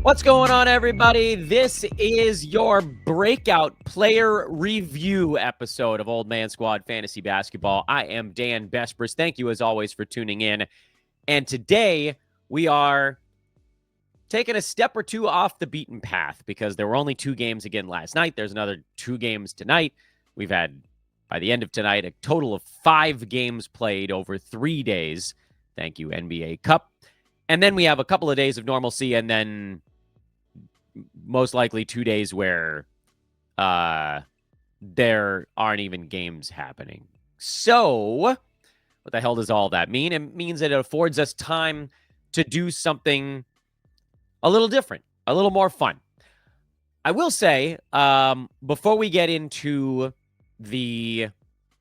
What's going on, everybody? This is your breakout player review episode of Old Man Squad Fantasy Basketball. I am Dan Bespris. Thank you, as always, for tuning in. And today, we are taking a step or two off the beaten path because there were only 2 games again last night. There's another 2 games tonight. We've had, by the end of tonight, a total of 5 games played over 3 days. Thank you, NBA Cup. And then we have a couple of days of normalcy, and then most likely 2 days where there aren't even games happening. So what the hell does all that mean? It means that it affords us time to do something a little different, a little more fun. I will say, before we get into the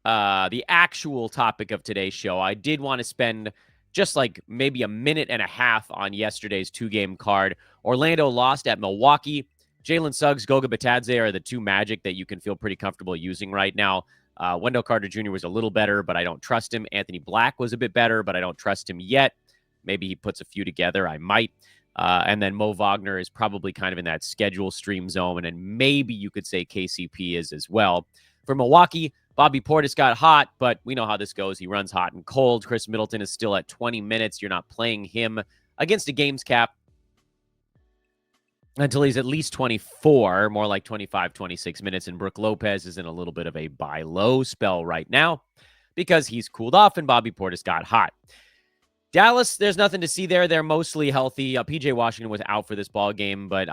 actual topic of today's show, I did want to spend just like maybe a minute and a half on yesterday's 2-game card. Orlando lost at Milwaukee. Jalen Suggs, Goga Bitadze are the 2 Magic that you can feel pretty comfortable using right now. Wendell Carter Jr. was a little better, but I don't trust him. Anthony Black was a bit better, but I don't trust him yet. Maybe he puts a few together. I might. And then Mo Wagner is probably kind of in that schedule stream zone, and maybe you could say KCP is as well. For Milwaukee, Bobby Portis got hot, but we know how this goes. He runs hot and cold. Chris Middleton is still at 20 minutes. You're not playing him against a games cap until he's at least 24, more like 25, 26 minutes. And Brook Lopez is in a little bit of a buy low spell right now because he's cooled off and Bobby Portis got hot. Dallas, there's nothing to see there. They're mostly healthy. PJ Washington was out for this ball game, but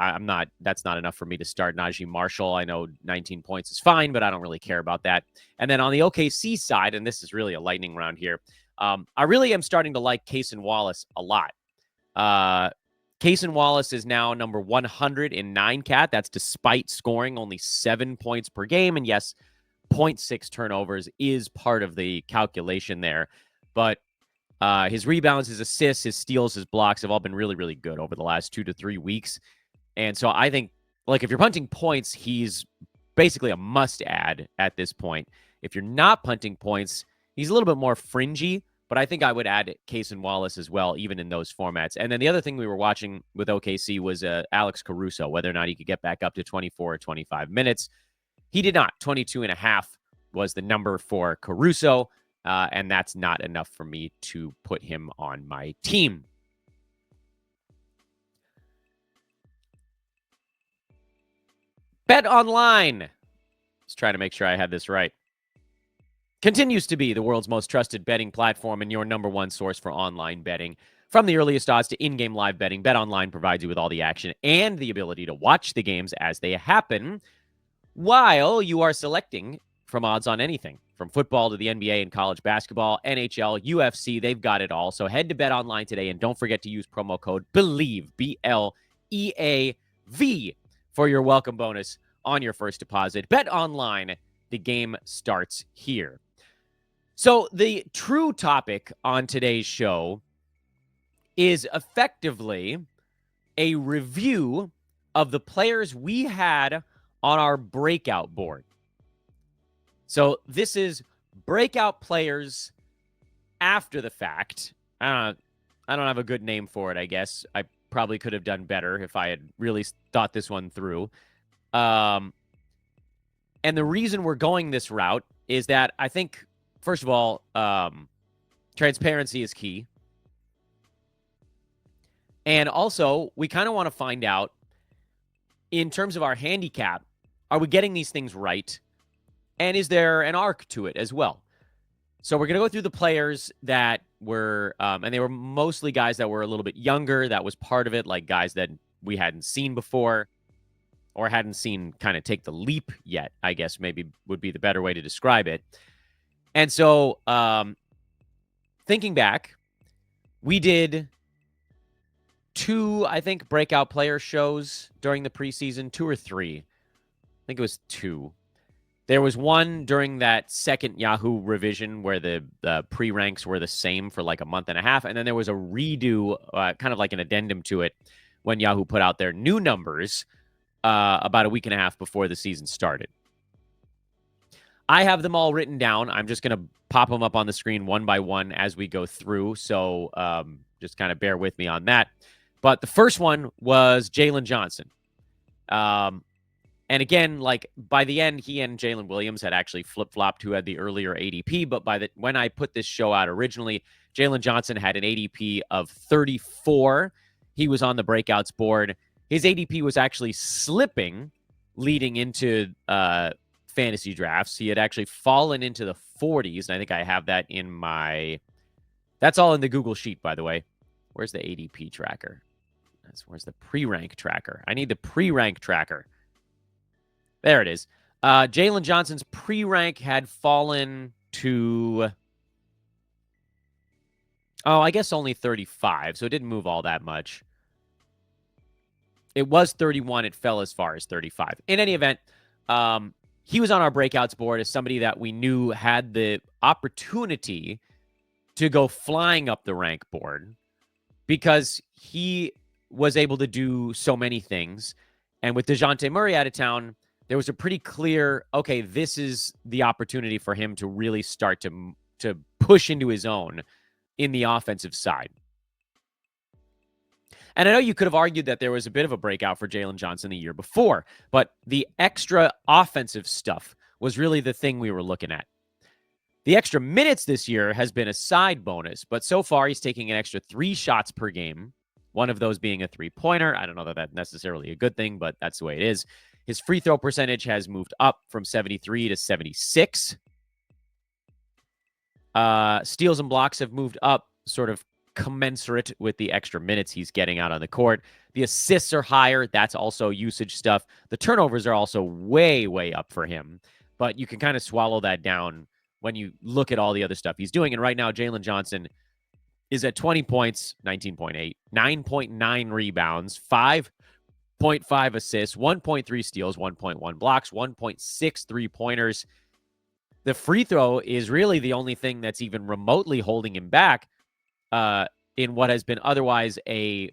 that's not enough for me to start Najee Marshall. I know 19 points is fine, but I don't really care about that. And then on the OKC side, and this is really a lightning round here, I really am starting to like Cason Wallace a lot. Cason Wallace is now number 100 in 9-cat. That's despite scoring only 7 points per game. And yes, 0.6 turnovers is part of the calculation there. But his rebounds, his assists, his steals, his blocks have all been really, really good over the last 2 to 3 weeks. And so I think, like, if you're punting points, he's basically a must-add at this point. If you're not punting points, he's a little bit more fringy, but I think I would add Cason Wallace as well, even in those formats. And then the other thing we were watching with OKC was Alex Caruso, whether or not he could get back up to 24 or 25 minutes. He did not. 22.5 was the number for Caruso. And that's not enough for me to put him on my team. Bet Online. Let's try to make sure I had this right. Continues to be the world's most trusted betting platform and your number 1 source for online betting. From the earliest odds to in-game live betting, Bet Online provides you with all the action and the ability to watch the games as they happen while you are selecting from odds on anything. From football to the NBA and college basketball, NHL, UFC, they've got it all. So head to Bet Online today and don't forget to use promo code BELIEVE, BLEAV, for your welcome bonus on your first deposit. Bet Online, the game starts here. So the true topic on today's show is effectively a review of the players we had on our breakout board. So this is breakout players after the fact. I don't have a good name for it, I guess. I probably could have done better if I had really thought this one through. And the reason we're going this route is that I think, first of all, transparency is key. And also, we kind of want to find out, in terms of our handicap, are we getting these things right? And is there an arc to it as well? So we're going to go through the players that were, and they were mostly guys that were a little bit younger. That was part of it, like guys that we hadn't seen before or hadn't seen kind of take the leap yet, I guess maybe would be the better way to describe it. And so thinking back, we did 2, I think, breakout player shows during the preseason, 2 or 3. I think it was 2. There was one during that second Yahoo revision where the pre-ranks were the same for like a month and a half. And then there was a redo, kind of like an addendum to it, when Yahoo put out their new numbers about a week and a half before the season started. I have them all written down. I'm just going to pop them up on the screen one by one as we go through. So just kind of bear with me on that. But the first one was Jalen Johnson. And again, like by the end, he and Jalen Williams had actually flip-flopped who had the earlier ADP. But when I put this show out originally, Jalen Johnson had an ADP of 34. He was on the breakouts board. His ADP was actually slipping leading into fantasy drafts. He had actually fallen into the 40s. And I think I have that in my... That's all in the Google Sheet, by the way. Where's the ADP tracker? Where's the pre-rank tracker? I need the pre-rank tracker. There it is. Jalen Johnson's pre-rank had fallen to... Oh, I guess only 35, so it didn't move all that much. It was 31. It fell as far as 35. In any event, he was on our breakouts board as somebody that we knew had the opportunity to go flying up the rank board because he was able to do so many things. And with DeJounte Murray out of town, there was a pretty clear, okay, this is the opportunity for him to really start to push into his own in the offensive side. And I know you could have argued that there was a bit of a breakout for Jalen Johnson the year before, but the extra offensive stuff was really the thing we were looking at. The extra minutes this year has been a side bonus, but so far he's taking an extra 3 shots per game, one of those being a three-pointer. I don't know that that's necessarily a good thing, but that's the way it is. His free throw percentage has moved up from 73 to 76. Steals and blocks have moved up sort of commensurate with the extra minutes he's getting out on the court. The assists are higher. That's also usage stuff. The turnovers are also way, way up for him. But you can kind of swallow that down when you look at all the other stuff he's doing. And right now, Jalen Johnson is at 20 points, 19.8, 9.9 rebounds, 5.5 assists, 1.3 steals, 1.1 blocks, 1.6 three-pointers. The free throw is really the only thing that's even remotely holding him back in what has been otherwise a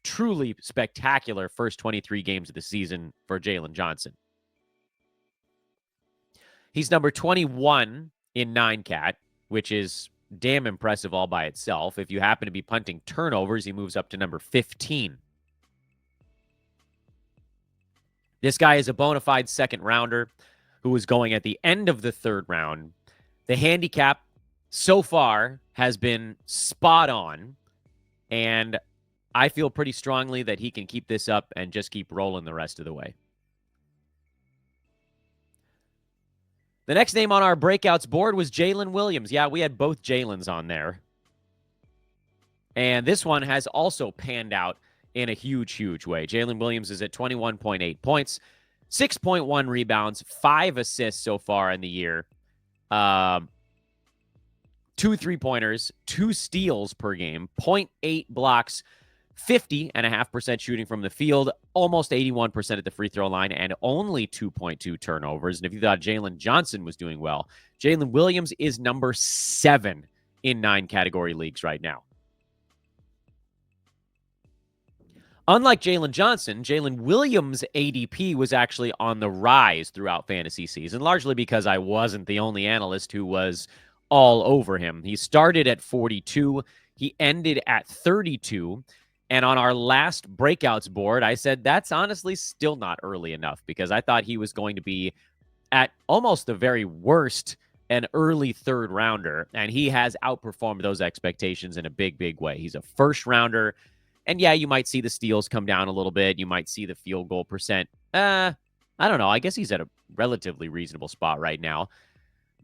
truly spectacular first 23 games of the season for Jalen Johnson. He's number 21 in 9-cat, which is damn impressive all by itself. If you happen to be punting turnovers, he moves up to number 15. This guy is a bona fide second rounder who is going at the end of the third round. The handicap so far has been spot on, and I feel pretty strongly that he can keep this up and just keep rolling the rest of the way. The next name on our breakouts board was Jalen Williams. Yeah, we had both Jalen's on there. And this one has also panned out in a huge, huge way. Jalen Williams is at 21.8 points, 6.1 rebounds, 5 assists so far in the year, 2 3-pointers, 2 steals per game, 0.8 blocks, 50.5% shooting from the field, almost 81% at the free throw line, and only 2.2 turnovers. And if you thought Jalen Johnson was doing well, Jalen Williams is number 7 in 9 category leagues right now. Unlike Jalen Johnson, Jalen Williams' ADP was actually on the rise throughout fantasy season, largely because I wasn't the only analyst who was all over him. He started at 42. He ended at 32. And on our last breakouts board, I said that's honestly still not early enough because I thought he was going to be at almost the very worst an early third rounder. And he has outperformed those expectations in a big, big way. He's a first rounder. And yeah, you might see the steals come down a little bit. You might see the field goal percent. I don't know. I guess he's at a relatively reasonable spot right now.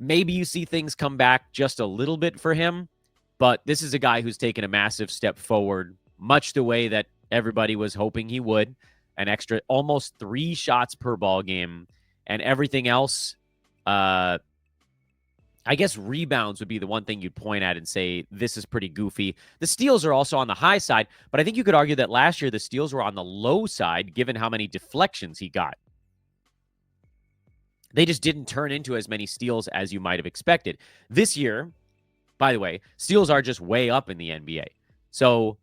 Maybe you see things come back just a little bit for him. But this is a guy who's taken a massive step forward, much the way that everybody was hoping he would. An extra almost 3 shots per ball game. And everything else, I guess rebounds would be the one thing you'd point at and say, this is pretty goofy. The steals are also on the high side, but I think you could argue that last year the steals were on the low side given how many deflections he got. They just didn't turn into as many steals as you might have expected. This year, by the way, steals are just way up in the NBA. So,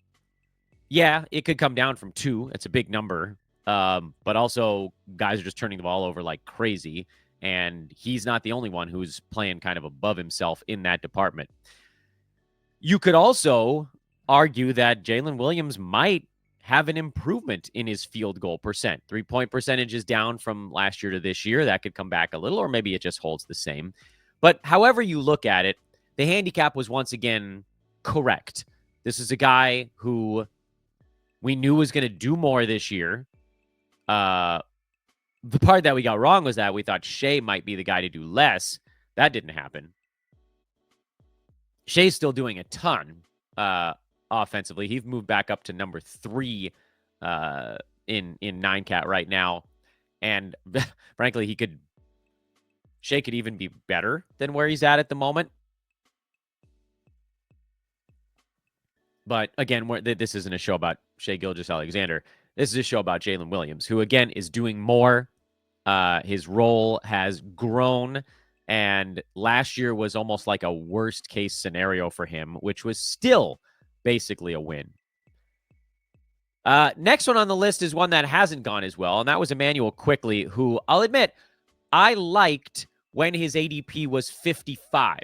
yeah, it could come down from 2. It's a big number. But also, guys are just turning the ball over like crazy. And he's not the only one who's playing kind of above himself in that department. You could also argue that Jalen Williams might have an improvement in his field goal percent. 3-point percentage is down from last year to this year. That could come back a little, or maybe it just holds the same. But however you look at it, the handicap was once again correct. This is a guy who we knew was going to do more this year. The part that we got wrong was that we thought Shea might be the guy to do less. That didn't happen. Shea's still doing a ton offensively. He's moved back up to number 3 in 9-cat right now. And frankly, Shea could even be better than where he's at the moment. But again, this isn't a show about Shea Gilgeous-Alexander. This is a show about Jalen Williams, who again is doing more. His role has grown, and last year was almost like a worst case scenario for him, which was still basically a win. Next one on the list is one that hasn't gone as well, and that was Immanuel Quickley, who I'll admit I liked when his ADP was 55.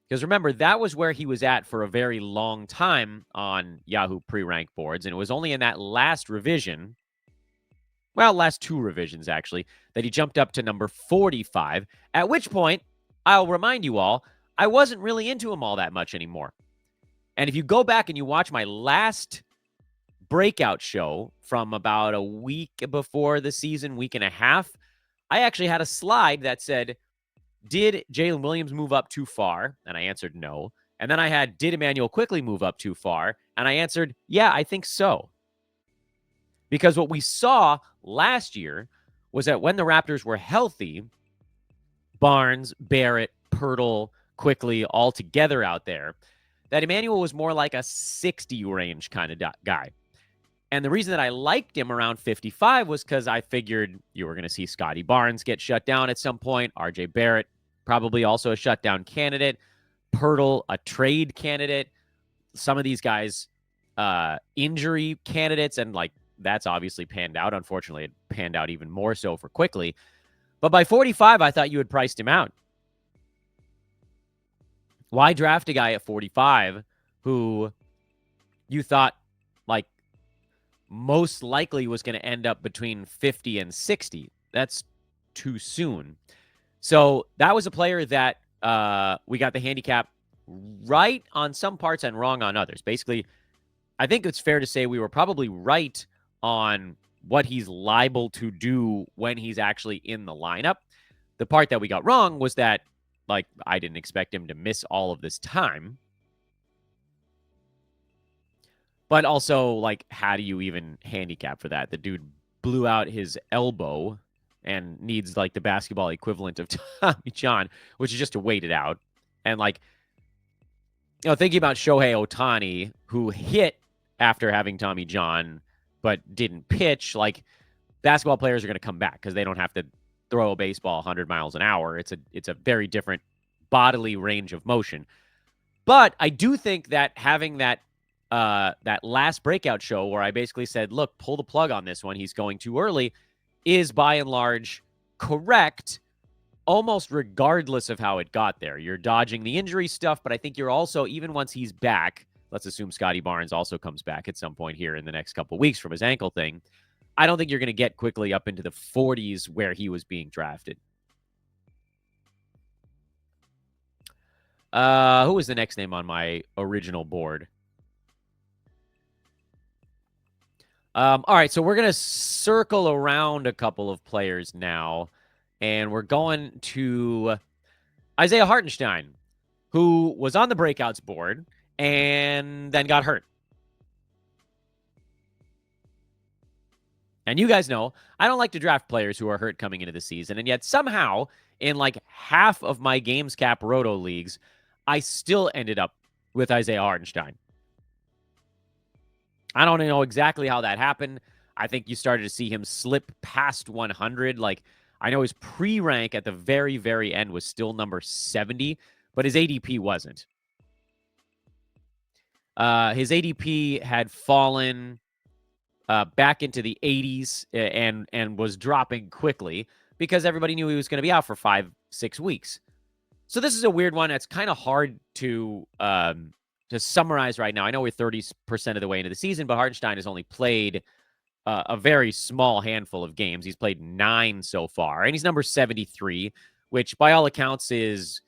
Because remember, that was where he was at for a very long time on Yahoo pre-rank boards, and it was only in that last revision, well, last 2 revisions actually, that he jumped up to number 45, at which point, I'll remind you all, I wasn't really into him all that much anymore. And if you go back and you watch my last breakout show from about a week before the season, week and a half, I actually had a slide that said, did Jalen Williams move up too far? And I answered no. And then I had, did Immanuel Quickley move up too far? And I answered, yeah, I think so. Because what we saw last year was that when the Raptors were healthy, Barnes, Barrett, Pirtle, Quickley all together out there, that Immanuel was more like a 60 range kind of guy. And the reason that I liked him around 55 was because I figured you were going to see Scotty Barnes get shut down at some point. RJ Barrett, probably also a shutdown candidate. Pirtle, a trade candidate. Some of these guys, injury candidates. And like, that's obviously panned out. Unfortunately, it panned out even more so for Quickley. But by 45, I thought you had priced him out. Why draft a guy at 45 who you thought, like, most likely was going to end up between 50 and 60? That's too soon. So that was a player that we got the handicap right on some parts and wrong on others. Basically, I think it's fair to say we were probably right on what he's liable to do when he's actually in the lineup. The part that we got wrong was that, like, I didn't expect him to miss all of this time. But also, like, how do you even handicap for that? The dude blew out his elbow and needs, like, the basketball equivalent of Tommy John, which is just to wait it out. And, like, you know, thinking about Shohei Ohtani, who hit after having Tommy John but didn't pitch, like, basketball players are going to come back because they don't have to throw a baseball 100 miles an hour. It's a very different bodily range of motion. But I do think that having that last breakout show where I basically said, look, pull the plug on this one, he's going too early, is by and large correct, almost regardless of how it got there. You're dodging the injury stuff, but I think you're also, even once he's back, let's assume Scotty Barnes also comes back at some point here in the next couple of weeks from his ankle thing, I don't think you're going to get Quickley up into the 40s where he was being drafted. Who was the next name on my original board? All right, so we're going to circle around a couple of players now, and we're going to Isaiah Hartenstein, who was on the breakouts board and then got hurt. And you guys know, I don't like to draft players who are hurt coming into the season, and yet somehow, in like half of my Games Cap Roto leagues, I still ended up with Isaiah Hartenstein. I don't know exactly how that happened. I think you started to see him slip past 100. Like, I know his pre-rank at the very, very end was still number 70, but his ADP wasn't. His ADP had fallen back into the 80s and was dropping quickly because everybody knew he was going to be out for 5-6 weeks. So this is a weird one. It's kind of hard to to summarize right now, I know we're 30% of the way into the season, but Hartenstein has only played a very small handful of games. He's played 9 so far, and he's number 73, which by all accounts is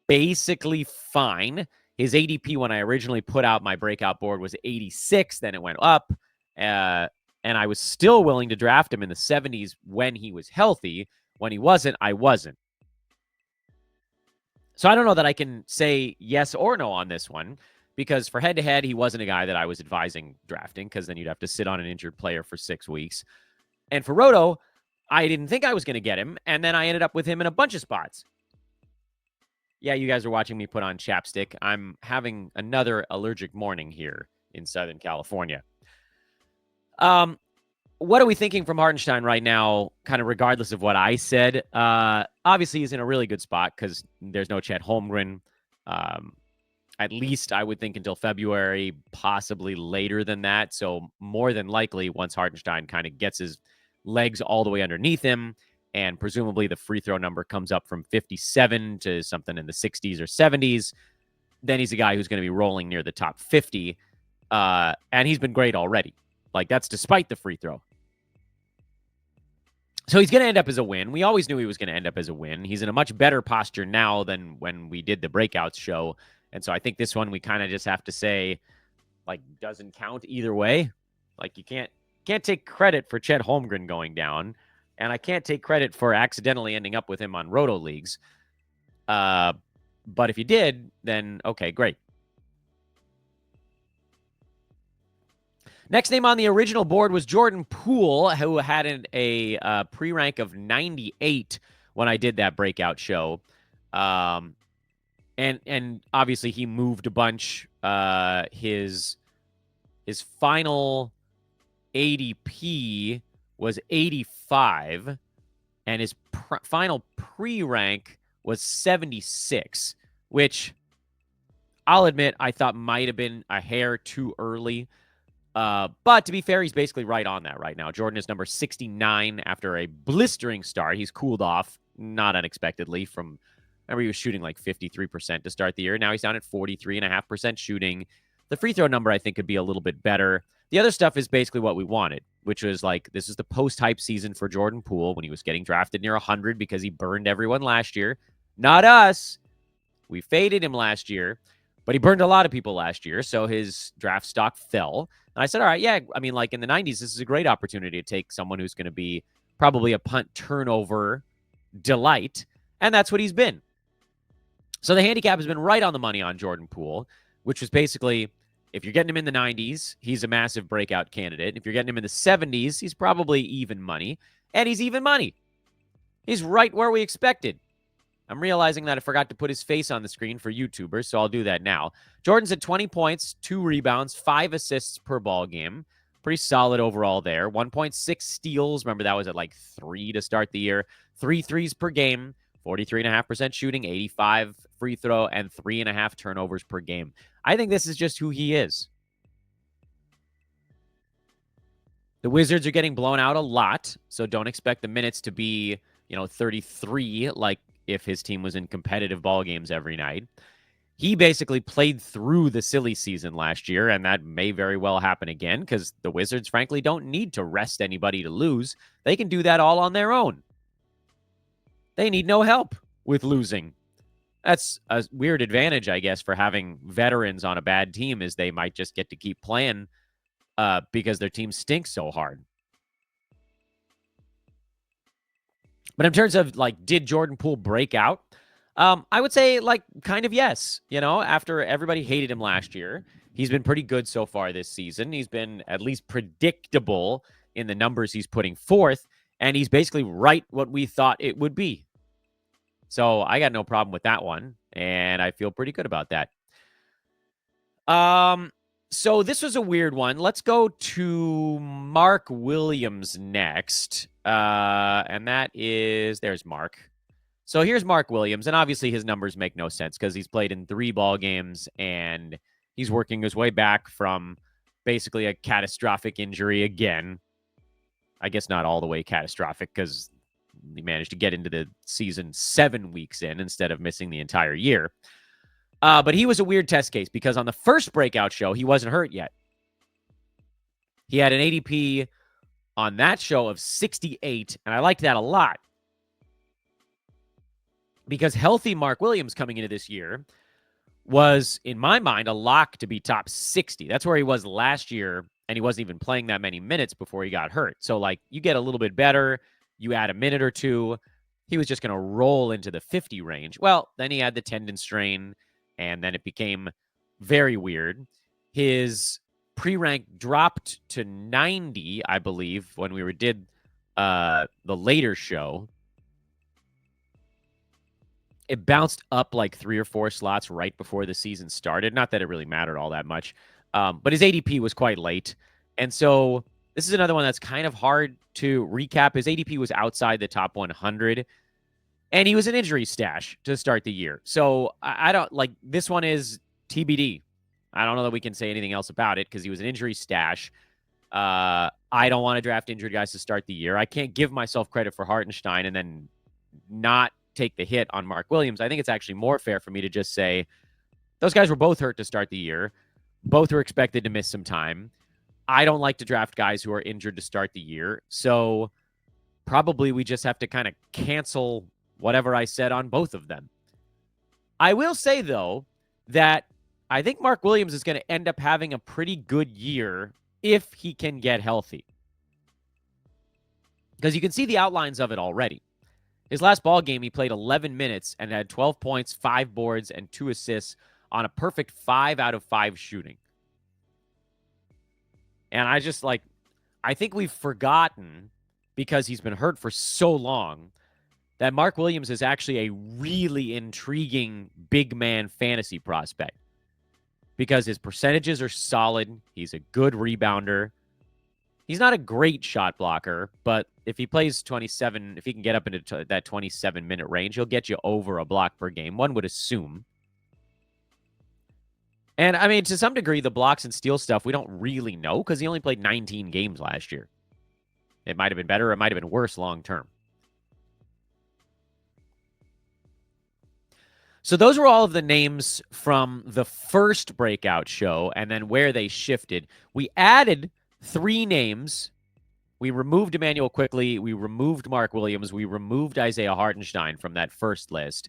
basically fine. His ADP when I originally put out my breakout board was 86. Then it went up. And I was still willing to draft him in the 70s when he was healthy. When he wasn't, I wasn't. So I don't know that I can say yes or no on this one, because for head-to-head, he wasn't a guy that I was advising drafting, because then you'd have to sit on an injured player for 6 weeks. And for Roto, I didn't think I was going to get him, and then I ended up with him in a bunch of spots. Yeah, you guys are watching me put on chapstick. I'm having another allergic morning here in Southern California. What are we thinking from Hartenstein right now, kind of regardless of what I said? Obviously, he's in a really good spot because there's no Chet Holmgren. At least I would think until February, possibly later than that. So more than likely, once Hartenstein kind of gets his legs all the way underneath him, and presumably the free throw number comes up from 57 to something in the 60s or 70s, then he's a guy who's going to be rolling near the top 50. And he's been great already. Like, that's despite the free throw. So he's going to end up as a win. We always knew he was going to end up as a win. He's in a much better posture now than when we did the Breakouts show. And so I think this one we kind of just have to say, like, doesn't count either way. Like, you can't take credit for Chet Holmgren going down. And I can't take credit for accidentally ending up with him on Roto Leagues. But if you did, then okay, great. Next name on the original board was Jordan Poole, who had a pre-rank of 98 when I did that breakout show. And obviously he moved a bunch. His final ADP was 85, and his final pre-rank was 76, which I'll admit I thought might have been a hair too early. But to be fair, he's basically right on that right now. Jordan is number 69 after a blistering start. He's cooled off, not unexpectedly, from, remember he was shooting like 53% to start the year. Now he's down at 43.5% shooting. The free throw number, I think, could be a little bit better. The other stuff is basically what we wanted, which was like, this is the post-hype season for Jordan Poole when he was getting drafted near 100 because he burned everyone last year. Not us. We faded him last year, but he burned a lot of people last year, so his draft stock fell. And I said, all right, yeah, I mean, like in the 90s, this is a great opportunity to take someone who's going to be probably a punt turnover delight, and that's what he's been. So the handicap has been right on the money on Jordan Poole, which was basically, if you're getting him in the 90s, he's a massive breakout candidate. If you're getting him in the 70s, he's probably even money, and he's even money. He's right where we expected. I'm realizing that I forgot to put his face on the screen for YouTubers, so I'll do that now. Jordan's at 20 points, 2 rebounds, 5 assists per ball game. Pretty solid overall there. 1.6 steals. Remember, that was at like 3 to start the year. 3 threes per game, 43.5% shooting, 85 free throw, and 3.5 turnovers per game. I think this is just who he is. The Wizards are getting blown out a lot, so don't expect the minutes to be, 33 like if his team was in competitive ball games every night. He basically played through the silly season last year, and that may very well happen again because the Wizards, frankly, don't need to rest anybody to lose. They can do that all on their own. They need no help with losing. That's a weird advantage, I guess, for having veterans on a bad team, is they might just get to keep playing because their team stinks so hard. But in terms of, like, did Jordan Poole break out? I would say, like, kind of yes. After everybody hated him last year, he's been pretty good so far this season. He's been at least predictable in the numbers he's putting forth, and he's basically right what we thought it would be. So I got no problem with that one, and I feel pretty good about that. So this was a weird one. Let's go to Mark Williams next. And that is, there's Mark. So here's Mark Williams, and obviously his numbers make no sense because he's played in 3 ball games, and he's working his way back from basically a catastrophic injury again. I guess not all the way catastrophic because he managed to get into the season 7 weeks in instead of missing the entire year. But he was a weird test case because on the first breakout show, he wasn't hurt yet. He had an ADP on that show of 68, and I liked that a lot because healthy Mark Williams coming into this year was, in my mind, a lock to be top 60. That's where he was last year, and he wasn't even playing that many minutes before he got hurt. So, like, you get a little bit better, you add a minute or two, he was just going to roll into the 50 range. Well, then he had the tendon strain, and then it became very weird. His pre-rank dropped to 90, I believe, when we did the later show. It bounced up like 3 or 4 slots right before the season started. Not that it really mattered all that much, but his ADP was quite late. And so this is another one that's kind of hard to recap. His ADP was outside the top 100, and he was an injury stash to start the year. So I don't like this one is TBD. I don't know that we can say anything else about it because he was an injury stash. I don't want to draft injured guys to start the year. I can't give myself credit for Hartenstein and then not take the hit on Mark Williams. I think it's actually more fair for me to just say those guys were both hurt to start the year. Both were expected to miss some time. I don't like to draft guys who are injured to start the year. So probably we just have to kind of cancel whatever I said on both of them. I will say, though, that I think Mark Williams is going to end up having a pretty good year if he can get healthy. Because you can see the outlines of it already. His last ball game, he played 11 minutes and had 12 points, 5 boards, and 2 assists on a perfect 5 out of 5 shooting. And I think we've forgotten, because he's been hurt for so long, that Mark Williams is actually a really intriguing big man fantasy prospect. Because his percentages are solid. He's a good rebounder. He's not a great shot blocker, but if he plays 27, if he can get up into that 27-minute range, he'll get you over a block per game, one would assume. And, I mean, to some degree, the blocks and steal stuff, we don't really know because he only played 19 games last year. It might have been better. It might have been worse long term. So those were all of the names from the first breakout show and then where they shifted. We added 3 names. We removed Immanuel Quickley. We removed Mark Williams. We removed Isaiah Hartenstein from that first list.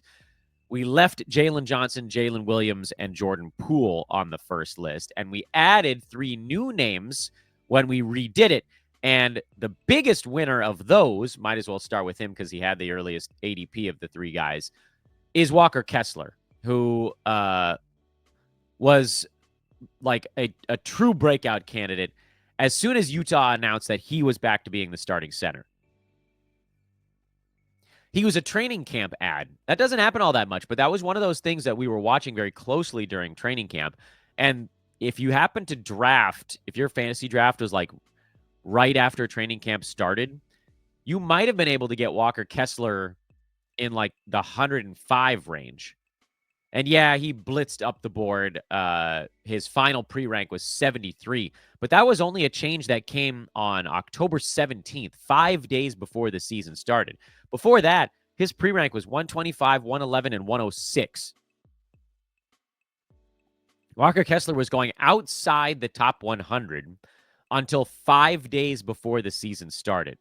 We left Jalen Johnson, Jalen Williams, and Jordan Poole on the first list. And we added 3 new names when we redid it. And the biggest winner of those, might as well start with him because he had the earliest ADP of the 3 guys, is Walker Kessler, who was like a true breakout candidate as soon as Utah announced that he was back to being the starting center. He was a training camp ad. That doesn't happen all that much, but that was one of those things that we were watching very closely during training camp. And if you happen to draft, if your fantasy draft was like right after training camp started, you might have been able to get Walker Kessler in like the 105 range. And yeah, he blitzed up the board. His final pre-rank was 73, but that was only a change that came on October 17th, 5 days before the season started. Before that, his pre-rank was 125, 111, and 106. Walker Kessler was going outside the top 100 until 5 days before the season started.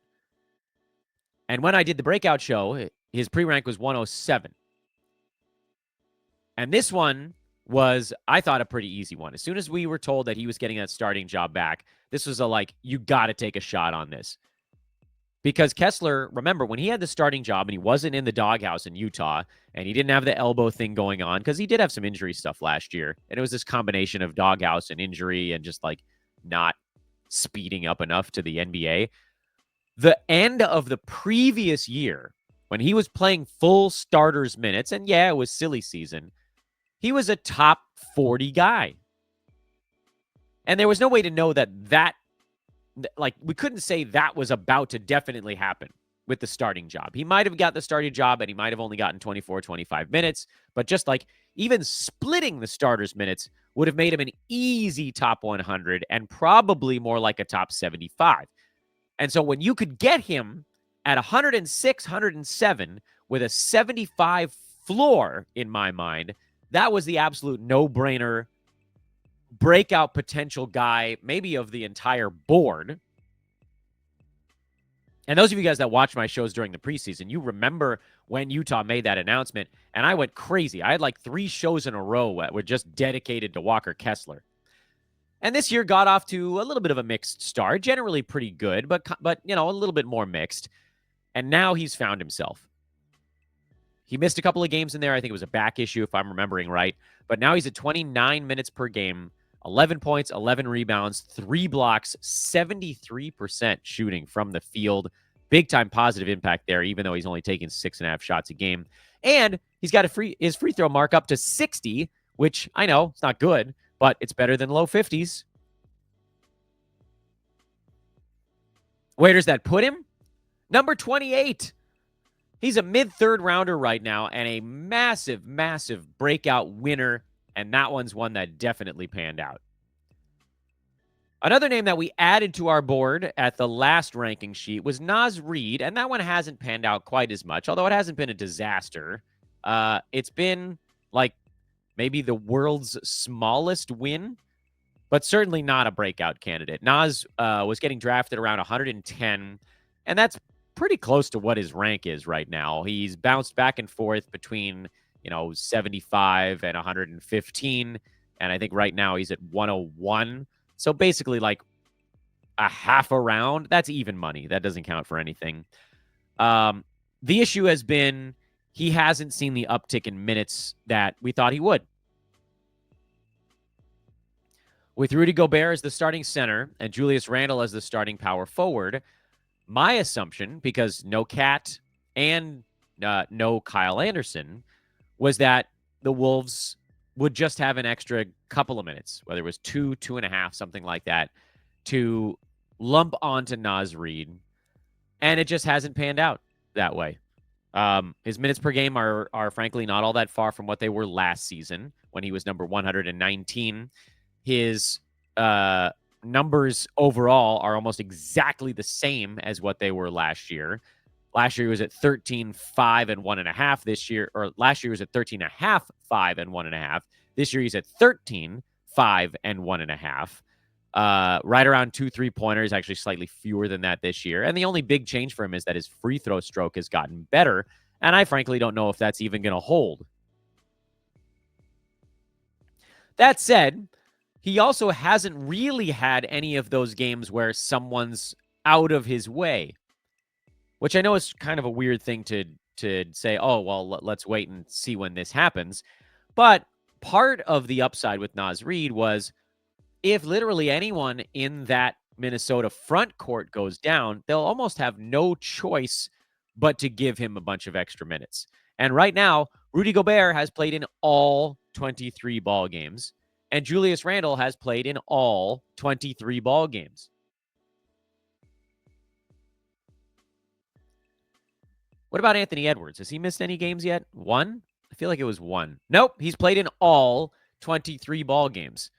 And when I did the breakout show, his pre-rank was 107. And this one was, I thought, a pretty easy one. As soon as we were told that he was getting that starting job back, this was you got to take a shot on this. Because Kessler, remember, when he had the starting job and he wasn't in the doghouse in Utah and he didn't have the elbow thing going on, because he did have some injury stuff last year. And it was this combination of doghouse and injury and just not speeding up enough to the NBA. The end of the previous year, when he was playing full starters minutes, and yeah, it was silly season, he was a top 40 guy. And there was no way to know that we couldn't say that was about to definitely happen with the starting job. He might have got the starting job and he might have only gotten 24, 25 minutes, but just even splitting the starters minutes would have made him an easy top 100 and probably more like a top 75. And so when you could get him at 106, 107 with a 75 floor, in my mind, that was the absolute no-brainer breakout potential guy, maybe of the entire board. And those of you guys that watch my shows during the preseason, you remember when Utah made that announcement, and I went crazy. I had like 3 shows in a row that were just dedicated to Walker Kessler. And this year got off to a little bit of a mixed start, generally pretty good, but you know, a little bit more mixed. And now he's found himself. He missed a couple of games in there. I think it was a back issue, if I'm remembering right. But now he's at 29 minutes per game, 11 points, 11 rebounds, 3 blocks, 73% shooting from the field. Big time positive impact there, even though he's only taking 6.5 shots a game. And he's got his free throw mark up to 60, which I know it's not good, but it's better than low 50s. Where does that put him? Number 28. He's a mid-third rounder right now and a massive, massive breakout winner, and that one's one that definitely panned out. Another name that we added to our board at the last ranking sheet was Naz Reid, and that one hasn't panned out quite as much, although it hasn't been a disaster. It's been like maybe the world's smallest win, but certainly not a breakout candidate. Naz was getting drafted around 110, and that's pretty close to what his rank is right now. He's bounced back and forth between, 75 and 115, and I think right now he's at 101. So basically like a half a round. That's even money. That doesn't count for anything. The issue has been he hasn't seen the uptick in minutes that we thought he would. With Rudy Gobert as the starting center and Julius Randle as the starting power forward, my assumption, because no Cat and no Kyle Anderson, was that the Wolves would just have an extra couple of minutes, whether it was 2.5, something like that, to lump onto Naz Reid. And it just hasn't panned out that way. His minutes per game are frankly not all that far from what they were last season when he was number 119. His numbers overall are almost exactly the same as what they were last year. Last year he was at 13, 5, and 1.5. This year, or last year he was at 13.5, 5, and 1.5. This year he's at 13, 5, and 1.5. Right around 2 3-pointers, actually slightly fewer than that this year. And the only big change for him is that his free throw stroke has gotten better. And I frankly don't know if that's even going to hold. That said, he also hasn't really had any of those games where someone's out of his way, which I know is kind of a weird thing to say, oh, well, let's wait and see when this happens. But part of the upside with Naz Reid was if literally anyone in that Minnesota front court goes down, they'll almost have no choice but to give him a bunch of extra minutes. And right now, Rudy Gobert has played in all 23 ball games, and Julius Randle has played in all 23 ball games. What about Anthony Edwards? Has he missed any games yet? 1? I feel like it was 1. Nope, he's played in all 23 ball games.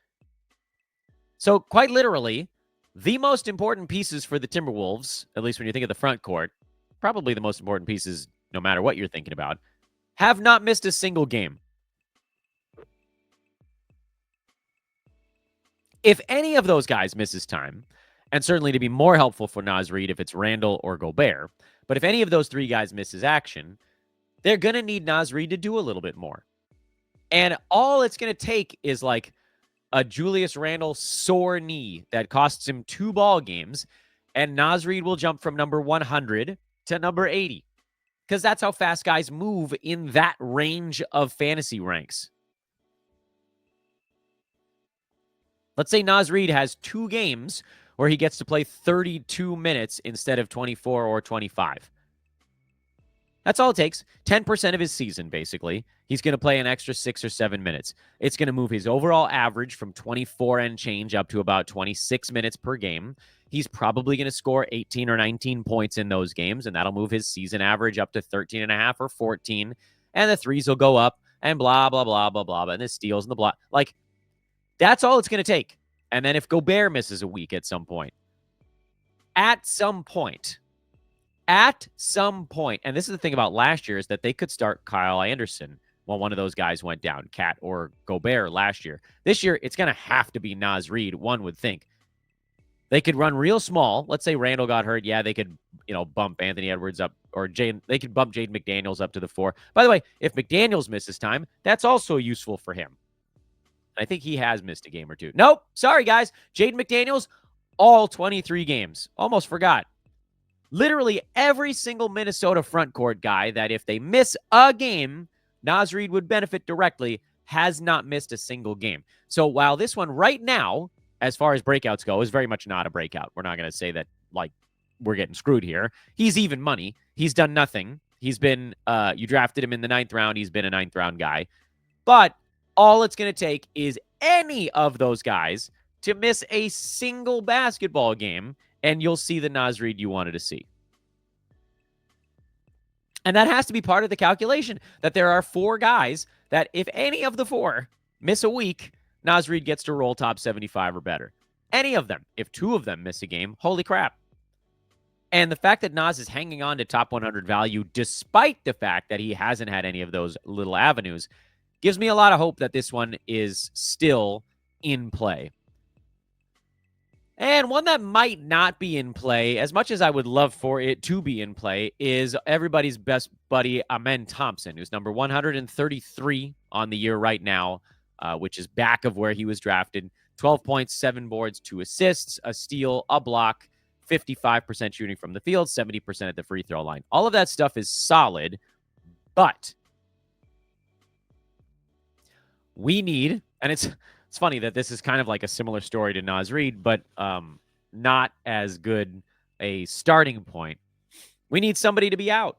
So quite literally, the most important pieces for the Timberwolves, at least when you think of the front court, probably the most important pieces no matter what you're thinking about, have not missed a single game. If any of those guys misses time, and certainly to be more helpful for Naz Reid if it's Randle or Gobert, but if any of those 3 guys misses action, they're going to need Naz Reid to do a little bit more. And all it's going to take is like a Julius Randle sore knee that costs him 2 ball games, and Naz Reid will jump from number 100 to number 80. Because that's how fast guys move in that range of fantasy ranks. Let's say Naz Reid has 2 games where he gets to play 32 minutes instead of 24 or 25. That's all it takes. 10% of his season, basically. He's going to play an extra 6 or 7 minutes. It's going to move his overall average from 24 and change up to about 26 minutes per game. He's probably going to score 18 or 19 points in those games, and that'll move his season average up to 13.5 or 14. And the threes will go up, and blah, blah, blah, blah, blah, and the steals and the blah. Like, that's all it's going to take. And then if Gobert misses a week at some point, and this is the thing about last year, is that they could start Kyle Anderson Well, one of those guys went down, Cat or Gobert last year. This year, it's going to have to be Naz Reid, one would think. They could run real small. Let's say Randall got hurt. Yeah, they could, bump Anthony Edwards up, or they could bump Jaden McDaniels up to the 4. By the way, if McDaniels misses time, that's also useful for him. I think he has missed a game or two. Nope. Sorry, guys. Jaden McDaniels, all 23 games. Almost forgot. Literally every single Minnesota front court guy that if they miss a game, Naz Reid would benefit directly, has not missed a single game. So while this one right now, as far as breakouts go, is very much not a breakout. We're not going to say that, we're getting screwed here. He's even money. He's done nothing. He's been, you drafted him in the 9th round. He's been a 9th round guy. But all it's going to take is any of those guys to miss a single basketball game, and you'll see the Naz Reid you wanted to see. And that has to be part of the calculation, that there are 4 guys that if any of the 4 miss a week, Naz Reid gets to roll top 75 or better. Any of them. If 2 of them miss a game, holy crap. And the fact that Naz is hanging on to top 100 value, despite the fact that he hasn't had any of those little avenues, gives me a lot of hope that this one is still in play. And one that might not be in play, as much as I would love for it to be in play, is everybody's best buddy, Amen Thompson, who's number 133 on the year right now, which is back of where he was drafted. 12 points, 7 boards, 2 assists, a steal, a block, 55% shooting from the field, 70% at the free throw line. All of that stuff is solid, but we need, and it's funny that this is kind of like a similar story to Naz Reid, but not as good a starting point. We need somebody to be out.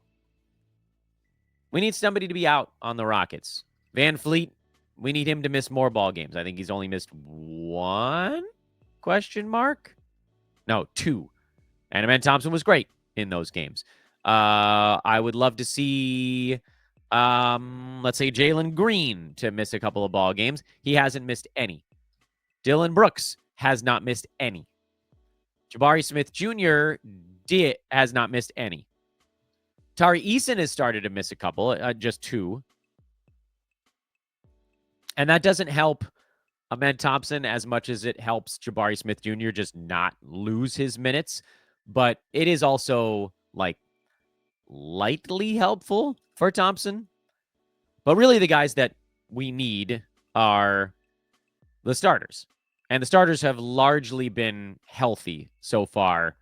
We need somebody to be out on the Rockets. Van Fleet, we need him to miss more ball games. I think he's only missed 1? No, 2. And Amen Thompson was great in those games. I would love to see, let's say, Jalen Green to miss a couple of ball games. He hasn't missed any. Dylan Brooks has not missed any. Jabari Smith Jr. has not missed any. Tari Eason has started to miss a couple, just 2. And that doesn't help Amen Thompson as much as it helps Jabari Smith Jr. just not lose his minutes. But it is also, lightly helpful for Thompson. But really the guys that we need are the starters. And the starters have largely been healthy so far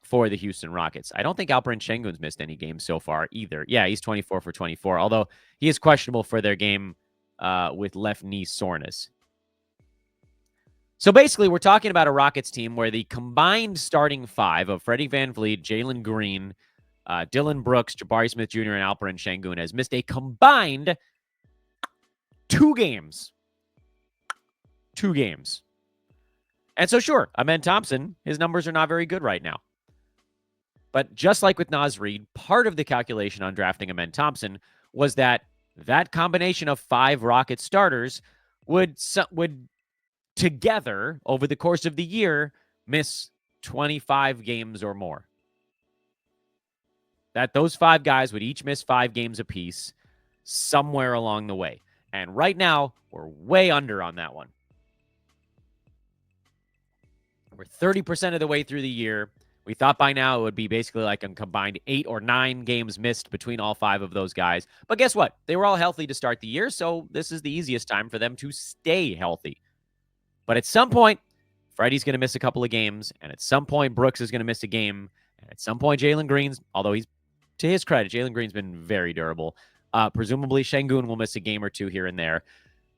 for the Houston Rockets. I don't think Alperen Sengun's missed any games so far either. Yeah, he's 24 for 24, although he is questionable for their game with left knee soreness. So basically, we're talking about a Rockets team where the combined starting 5 of Freddie VanVleet, Jalen Green, Dylan Brooks, Jabari Smith Jr., and Alperen Sengun has missed a combined 2 games. 2 games. And so, sure, Amen Thompson, his numbers are not very good right now. But just like with Naz Reid, part of the calculation on drafting Amen Thompson was that combination of 5 Rocket starters would together over the course of the year miss 25 games or more. That those 5 guys would each miss 5 games apiece somewhere along the way. And right now, we're way under on that one. We're 30% of the way through the year. We thought by now it would be basically like a combined 8 or 9 games missed between all 5 of those guys. But guess what? They were all healthy to start the year, so this is the easiest time for them to stay healthy. But at some point, Freddie's going to miss a couple of games, and at some point, Brooks is going to miss a game, and at some point, Jalen Green's, although he's, to his credit, Jalen Green's been very durable. Presumably, Sengun will miss a game or 2 here and there.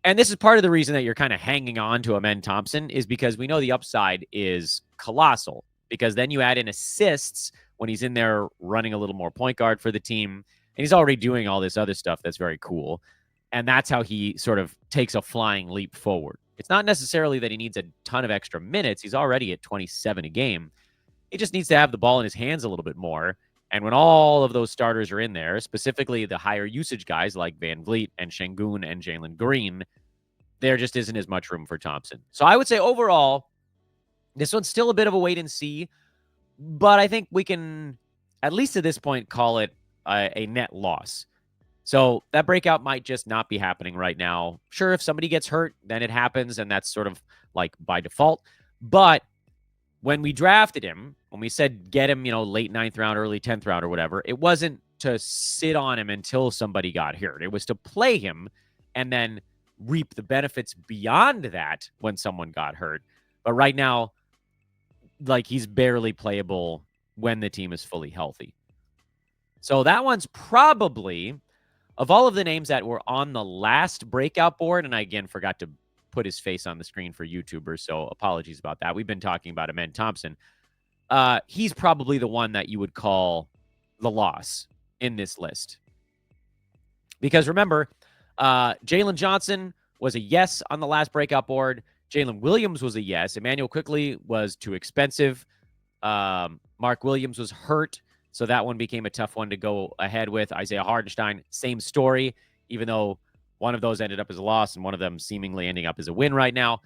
And this is part of the reason that you're kind of hanging on to Amen Thompson is because we know the upside is colossal. Because then you add in assists when he's in there running a little more point guard for the team. And he's already doing all this other stuff that's very cool. And that's how he sort of takes a flying leap forward. It's not necessarily that he needs a ton of extra minutes. He's already at 27 a game. He just needs to have the ball in his hands a little bit more. And when all of those starters are in there, specifically the higher usage guys like Van Vliet and Sengun and Jalen Green, there just isn't as much room for Thompson. So I would say overall, this one's still a bit of a wait and see, but I think we can, at least at this point, call it a net loss. So that breakout might just not be happening right now. Sure, if somebody gets hurt, then it happens, and that's sort of like by default. But when we drafted him, when we said get him, late 9th round, early 10th round or whatever, it wasn't to sit on him until somebody got hurt. It was to play him and then reap the benefits beyond that when someone got hurt. But right now, like, he's barely playable when the team is fully healthy. So that one's probably, of all of the names that were on the last breakout board, and I again forgot to put his face on the screen for YouTubers, so apologies about that. We've been talking about Amen Thompson. He's probably the one that you would call the loss in this list. Because remember, Jalen Johnson was a yes on the last breakout board. Jalen Williams was a yes. Immanuel Quickley was too expensive. Mark Williams was hurt, so that one became a tough one to go ahead with. Isaiah Hartenstein, same story, even though one of those ended up as a loss and one of them seemingly ending up as a win right now.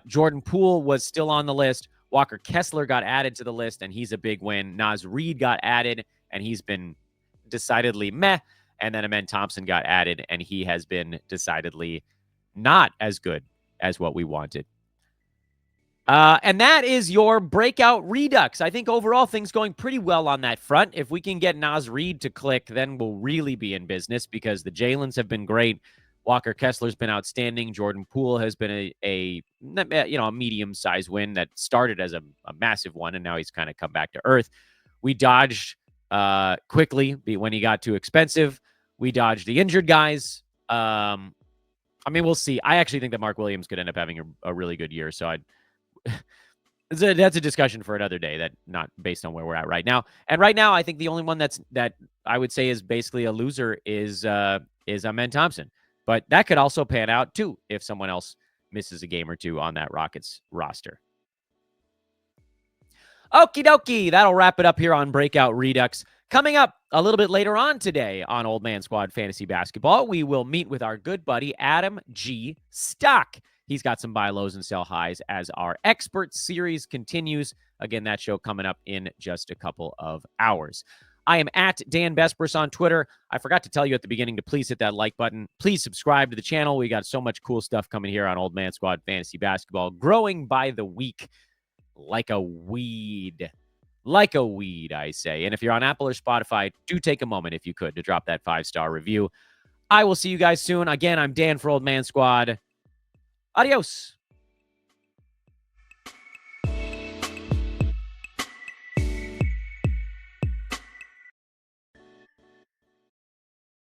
Jordan Poole was still on the list. Walker Kessler got added to the list, and he's a big win. Naz Reid got added, and he's been decidedly meh. And then Amen Thompson got added, and he has been decidedly not as good as what we wanted. And that is your breakout redux. I think overall things going pretty well on that front. If we can get Naz Reid to click, then we'll really be in business because the Jaylens have been great. Walker Kessler's been outstanding. Jordan Poole has been a medium-sized win that started as a massive one, and now he's kind of come back to earth. We dodged Quickley when he got too expensive. We dodged the injured guys. We'll see. I actually think that Mark Williams could end up having a really good year, so that's a discussion for another day, that not based on where we're at right now. And right now, I think the only one that I would say is basically a loser is Amen Thompson. But that could also pan out too if someone else misses a game or two on that Rockets roster. Okie dokie, that'll wrap it up here on Breakout Redux. Coming up a little bit later on today on Old Man Squad Fantasy Basketball, we will meet with our good buddy Adam G. Stock. He's got some buy lows and sell highs as our expert series continues. Again, that show coming up in just a couple of hours. I am at Dan Bespers on Twitter. I forgot to tell you at the beginning to please hit that like button. Please subscribe to the channel. We got so much cool stuff coming here on Old Man Squad Fantasy Basketball, growing by the week like a weed. Like a weed, I say. And if you're on Apple or Spotify, do take a moment, if you could, to drop that 5-star review. I will see you guys soon. Again, I'm Dan for Old Man Squad. Adios.